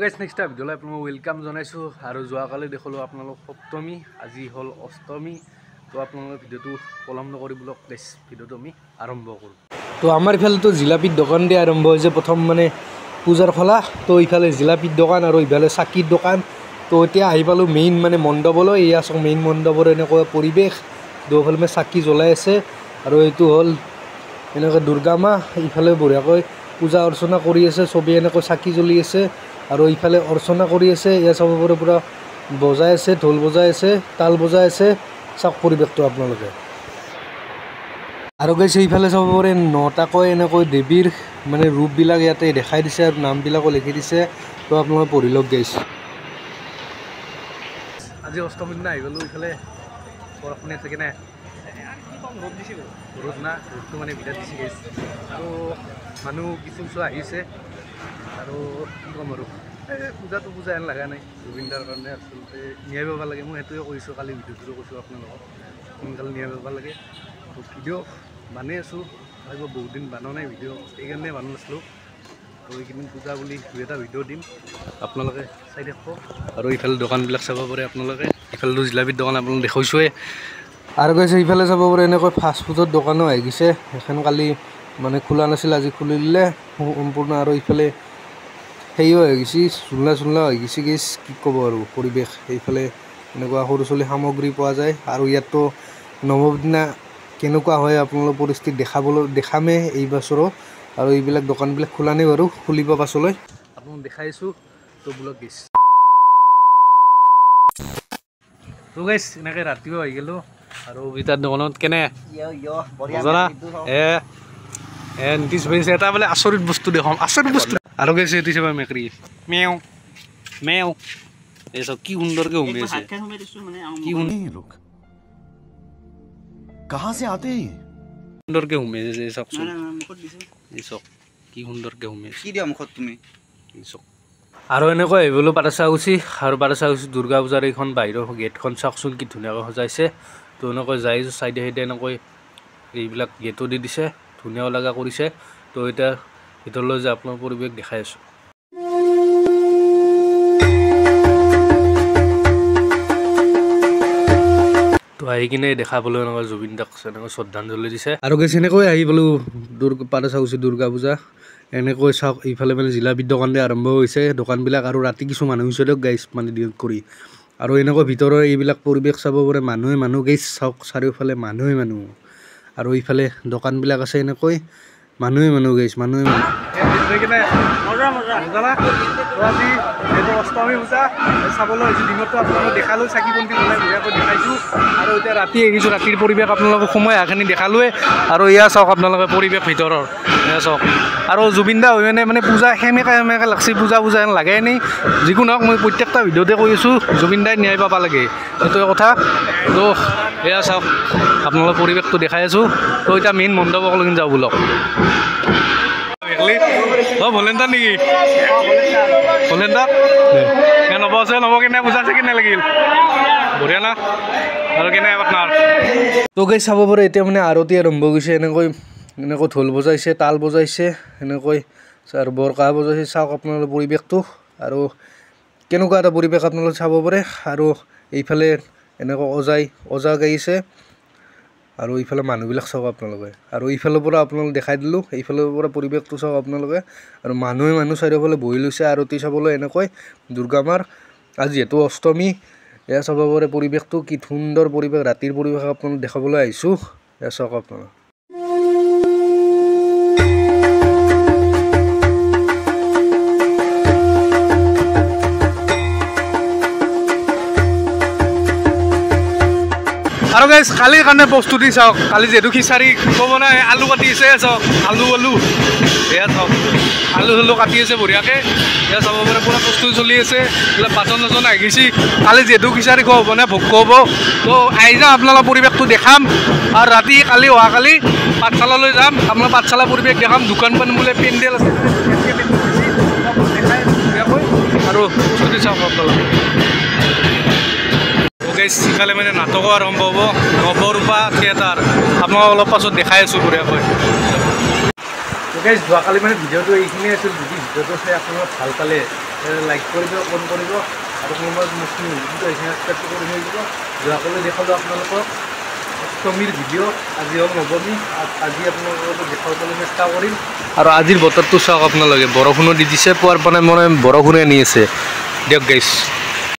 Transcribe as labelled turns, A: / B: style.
A: Guys next ভিডিঅ'লৈ আপোনালোকক welcome জনাইছোঁ আৰু যোৱাকালি দেখিলোঁ আপোনালোক সপ্তমী আজি হ'ল অষ্টমী তো আপোনালোকে ভিডিঅ'টো পলম নকৰি বোলক গাইজ ভিডিঅ'টো আমি আৰম্ভ কৰোঁ। তো আমাৰ ইফালেতো জিলাপিৰ দোকান দি আৰম্ভ হৈছে প্ৰথম মানে পূজাৰ খলা তো ইফালে জিলাপিৰ দোকান আৰু ইফালে চাকিৰ দোকান। তো এতিয়া আহি পালোঁ মেইন মানে মণ্ডপলৈ। এয়া চাওক মেইন মণ্ডপৰ এনেকুৱা পৰিৱেশ, দুফালে মানে চাকি জ্বলাই আছে আৰু এইটো হ'ল এনেকৈ দুৰ্গা মা। ইফালে বঢ়িয়াকৈ পূজা অৰ্চনা কৰি আছে, চবেই এনেকৈ চাকি জ্বলি আছে আৰু ইফালে অৰ্চনা কৰি আছে। এয়া চাব পাৰে পূৰা বজাই আছে, ঢোল বজাই আছে, তাল বজাই আছে। চাওক পৰিৱেশটো আপোনালোকে। আৰু গৈছে ইফালে চাব পাৰে নটাকৈ এনেকৈ দেৱীৰ মানে ৰূপবিলাক ইয়াতে দেখাই দিছে আৰু নামবিলাকো লিখি দিছে। তো আপোনালোকে পঢ়ি লওক গাইছে। আজি অষ্টমীৰ দিনা আহি গ'লোঁ। ইফালে বৰষুণ আছে কিনে ৰ'দ দিছে, ৰ'দ না ৰ'দটো মানে বিৰাট দিছে গাইছে আৰু মানুহ কিছু আহিছে আৰু কি ক'ম আৰু পূজাটো পূজা এন লগা নাই। জুবিন দাৰ কাৰণে আচলতে ন্যায় পাব লাগে। মই সেইটোৱে কৈছোঁ, কালি ভিডিঅ'টো কৈছোঁ আপোনালোকক সোনকালে ন্যায় পাব লাগে। তো ভিডিঅ' বানাই আছোঁ, ভাবিব বহুত দিন বনোৱা নাই ভিডিঅ', সেইকাৰণে বনোৱা নাছিলোঁ। তো এইকেইদিন পূজা বুলি দুই এটা ভিডিঅ' দিম, আপোনালোকে চাই থাকিব। আৰু ইফালে দোকানবিলাক চাব পাৰে আপোনালোকে। ইফালেতো জিলাপিৰ দোকান আপোনালোকে দেখুৱাইছোৱে। আৰু গৈছে ইফালে চাব পাৰে এনেকৈ ফাষ্টফুডৰ দোকানো আহি গৈছে। এখন কালি মানে খোলা নাছিল, আজি খুলি দিলে সম্পূৰ্ণ। আৰু ইফালে সেইও হৈ গৈছে, ঝুলনা হৈ গৈছে গেছ, কি ক'ব আৰু পৰিৱেশ। এইফালে এনেকুৱা সৰু ছোৱালী সামগ্ৰী পোৱা যায় আৰু ইয়াতো নৱমীৰ দিনা কেনেকুৱা হয় আপোনালোকৰ পৰিস্থিতি দেখামেই এই বছৰো। আৰু এইবিলাক দোকানবিলাক খোলা নাই বাৰু, খুলিব পাছলৈ আপোনালোক দেখাইছোঁ। তো বোলক গেছ তো গাইছ এনেকৈ ৰাতিও আহি গ'লোঁ আৰু ইটাৰ দোকানত কেনে নীতিশ ভাবিছে এটা বোলে আচৰিত বস্তু দেখাম, আচৰিত বস্তু। আৰু গৈছে এইটো চাবা মেকুৰী মেও মেও, এই চব কি সুন্দৰকৈ ঘুমি আছে, কি সুন্দৰকৈ ঘুমি আছে। চাওকচোন এই চক কি সুন্দৰকৈ ঘুমি আছে, কি দিয়া মুখত তুমি চক। আৰু এনেকৈ আহিবলৈ পাৰাচাউচি আৰু পাৰাচাউচি দুৰ্গা পূজাৰ এইখন বাহিৰৰ গেটখন চাওকচোন কি ধুনীয়াকৈ সজাইছে। তো এনেকৈ যাই চাইডে চাইডে এনেকৈ এইবিলাক গেটো দি দিছে, ধুনীয়াও লগা কৰিছে। তো এতিয়া ভিতৰলৈ যে আপোনাৰ পৰিৱেশ দেখাই আছোঁ। তো আহি কিনে দেখা পালোঁ এনেকৈ জুবিন দাক এনেকৈ শ্ৰদ্ধাঞ্জলি দিছে। আৰু গৈছে এনেকৈ আহি পালোঁ পাৰাচাউচি দুৰ্গা পূজা। এনেকৈ চাওক ইফালে মানে জিলাপিৰ দোকান দি আৰম্ভ হৈছে দোকানবিলাক। আৰু ৰাতি কিছু মানুহ হৈছে দিয়ক গাইছ মানে দিনত কৰি। আৰু এনেকৈ ভিতৰৰ এইবিলাক পৰিৱেশ চাব পাৰে, মানুহে মানুহ গাইছ চাওক, চাৰিওফালে মানুহে মানুহ। আৰু ইফালে দোকানবিলাক আছে এনেকৈ মানুহে মানুহ গাইছ, মানুহে মানুহ। আজি যিহেতু অষ্টমী পূজা চাবলৈ আহিছোঁ, দিনতো আপোনালোকক দেখালোঁ, চাকি বন্তি জ্বলাই ধুনীয়াকৈ দেখাইছোঁ। আৰু এতিয়া ৰাতি আহিছোঁ, ৰাতিৰ পৰিৱেশ আপোনালোকক সময় আখিনি দেখালোৱে। আৰু এয়া চাওক আপোনালোকে পৰিৱেশ ভিতৰৰ, এয়া চাওক। আৰু জুবিন দা হৈ মানে পূজা সেমেকা লাগছে, পূজা যেন লাগে নাই। যিকোনো হওক মই প্ৰত্যেকটা ভিডিঅ'তে কৈ আছোঁ জুবিন দাই ন্যায় পাব লাগে, সেইটোৱে কথা। তো এয়া চাওক আপোনালোকৰ পৰিৱেশটো দেখাই আছোঁ। তো এতিয়া মেইন মণ্ডপকলৈ যাওঁ বোলক। অঁ ভলেণ্টাৰ নেকি? ভলেণ্টাৰ নব আছে, নব কেনে পূজা আছে, কেনে লাগিল? বঢ়িয়া না? আৰু কেনে আপোনাৰ? তো গাইছ চাব পাৰে এতিয়া মানে আৰতি আৰম্ভ গৈছে। এনেকৈ ঢোল বজাইছে, তাল বজাইছে এনেকৈ আৰু বৰকাহ বজাইছে। চাওক আপোনালোকৰ পৰিৱেশটো আৰু কেনেকুৱা এটা পৰিৱেশ আপোনালোকে চাব পাৰে। আৰু এইফালে এনেকৈ ওজা গাইছে আৰু এইফালে মানুহবিলাক চাওক আপোনালোকে। আৰু এইফালৰ পৰা আপোনালোকে দেখাই দিলোঁ, এইফালৰ পৰা পৰিৱেশটো চাওক আপোনালোকে। আৰু মানুহে মানুহ চাৰিওফালে বহি লৈছে আৰতি চাবলৈ এনেকৈ দুৰ্গা মাৰ। আজি যিহেতু অষ্টমী, এয়া চাব পাৰে পৰিৱেশটো কি সুন্দৰ পৰিৱেশ, ৰাতিৰ পৰিৱেশ আপোনালোক দেখাবলৈ আহিছোঁ। এয়া চাওক আপোনালোকে। আৰু গাইছ কালিৰ কাৰণে প্ৰস্তুতি চাওক। কালি যিহেতু খিচাৰি ক'ব নাই, আলু কাটি আছে চাওক, আলু এয়া চাওক আলু কাটি আছে বঢ়িয়াকৈ। এয়া চাব পাৰে পূৰা প্ৰস্তুতি চলি আছে। এইবিলাক বাচন চাচন আহি গৈছে। কালি যিহেতু খিচাৰি খোৱা হ'ব নে ভোগ খুৱাব। তো আহি যাওঁ আপোনালোকৰ পৰিৱেশটো দেখাম। আৰু ৰাতি অহাকালি পাঠশালালৈ যাম, আপোনাৰ পাঠশালা পৰিৱেশ দেখাম। দোকান পান বোলে পেণ্ডেল আছে দেখাই ধুনীয়াকৈ। আৰু প্ৰস্তুতি চাওক আপোনালোকে। ইফালে মানে নাটকো আৰম্ভ হ'ব, নৱৰূপা থিয়েটাৰ আপোনাক অলপ পাছত দেখাই আছোঁ বঢ়িয়াকৈ। যোৱাকালি মানে ভিডিঅ'টো এইখিনিয়ে আছিল। যদি ভিডিঅ'টো চাই আপোনালোকে ভাল পালে লাইক কৰিব কমেণ্ট কৰিব আৰু কোনোবা নতুন ভিডিঅ' আহিছে সাবস্ক্ৰাইব কৰি থৈ দিব যোৱাকালি দেখালোঁ আপোনালোকক অষ্টমীৰ ভিডিঅ' আজি হ'ল নৱমী আজি আপোনালোকক দেখাবলৈ চেষ্টা কৰিম আৰু আজিৰ বতৰটো চাওক আপোনালোকে বৰষুণো দি দিছে পুৱাৰ মানে বৰষুণে আনি আছে দিয়ক গাইছ